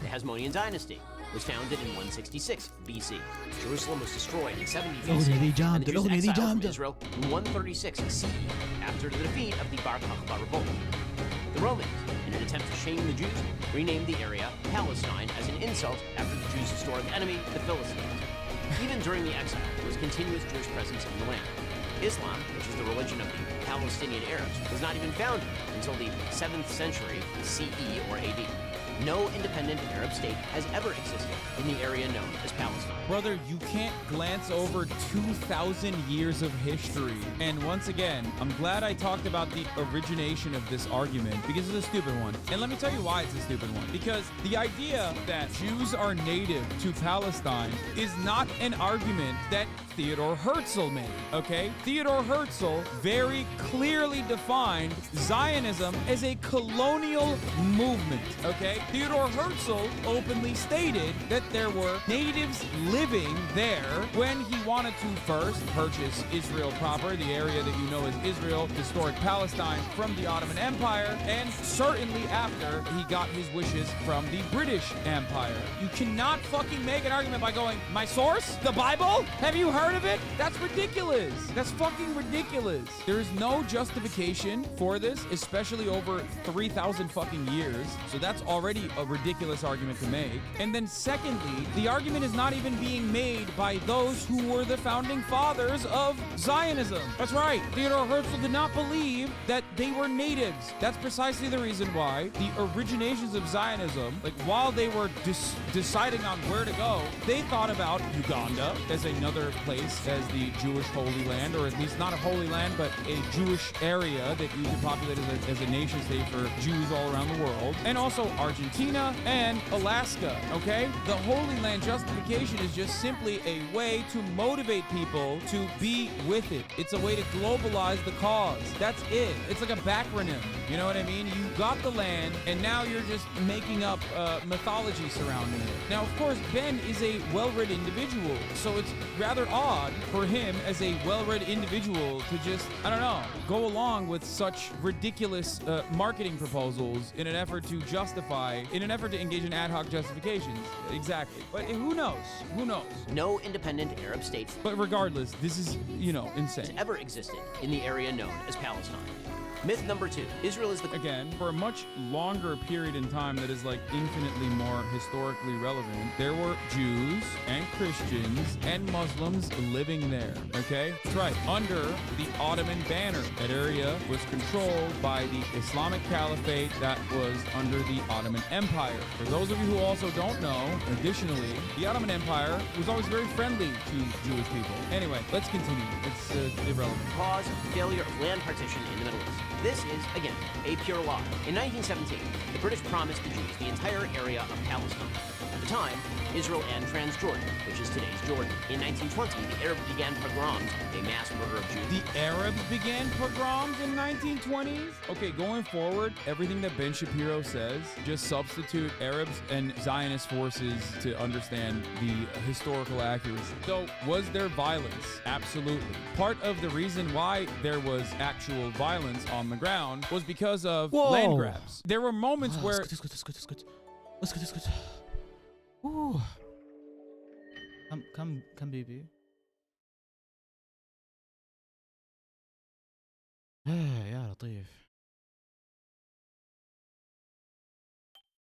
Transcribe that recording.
The Hasmonean dynasty was founded in 166 BC. Jerusalem was destroyed in 70 BC, and the Jews exiled from Israel in 136 CE after the defeat of the Bar Kokhba revolt. The Romans, in an attempt to shame the Jews, renamed the area Palestine as an insult after the Jews' historic enemy, the Philistines. Even during the exile, there was continuous Jewish presence in the land. Islam, which is the religion of the Palestinian Arabs, was not even founded until the 7th century CE or AD. No independent Arab state has ever existed in the area known as Palestine. Brother, you can't glance over 2,000 years of history. And once again, I'm glad I talked about the origination of this argument because it's a stupid one. And let me tell you why it's a stupid one. Because the idea that Jews are native to Palestine is not an argument that Theodore Herzl made, okay? Theodore Herzl very clearly defined Zionism as a colonial movement, okay? Theodore Herzl openly stated that there were natives living there when he wanted to first purchase Israel proper, the area that you know as Israel, historic Palestine, from the Ottoman Empire, and certainly after he got his wishes from the British Empire. You cannot fucking make an argument by going, my source? The Bible? Have you heard of it? That's ridiculous. That's fucking ridiculous. There is no justification for this, especially over 3,000 fucking years. So that's already a ridiculous argument to make. And then secondly, the argument is not even being made by those who were the founding fathers of Zionism. That's right. Theodore Herzl did not believe that they were natives. That's precisely the reason why the originations of Zionism, like while they were deciding on where to go, they thought about Uganda as another place as the Jewish Holy Land, or at least not a Holy Land, but a Jewish area that you could populate as a nation state for Jews all around the world, and also Argentina and Alaska, okay? The Holy Land justification is just simply a way to motivate people to be with it. It's a way to globalize the cause. That's it. It's like a backronym. You know what I mean? You got the land, and now you're just making up mythology surrounding it. Now, of course, Ben is a well-read individual, so it's rather odd for him as a well-read individual to just, I don't know, go along with such ridiculous marketing proposals in an effort to engage in ad hoc justifications. Exactly. But who knows? Who knows? No independent Arab state, but regardless, this is, insane. has ever existed in the area known as Palestine. Myth number 2. Israel is the... Again, for a much longer period in time that is like infinitely more historically relevant, there were Jews and Christians and Muslims living there, okay? That's right. Under the Ottoman banner. That area was controlled by the Islamic Caliphate that was under the Ottoman Empire. For those of you who also don't know, additionally, the Ottoman Empire was always very friendly to Jewish people. Anyway, let's continue. It's irrelevant. Cause of failure of land partition in the Middle East. This is, again, a pure lie. In 1917, the British promised the Jews the entire area of Palestine. At the time, Israel and Transjordan, which is today's Jordan. In 1920, the Arabs began pogroms, a mass murder of Jews. The Arabs began pogroms in 1920s? Okay, going forward, everything that Ben Shapiro says, just substitute Arabs and Zionist forces to understand the historical accuracy. So, was there violence? Absolutely. Part of the reason why there was actual violence on the ground was because of land grabs. There were moments where... That's good. Ooh. Come, baby. يا لطيف.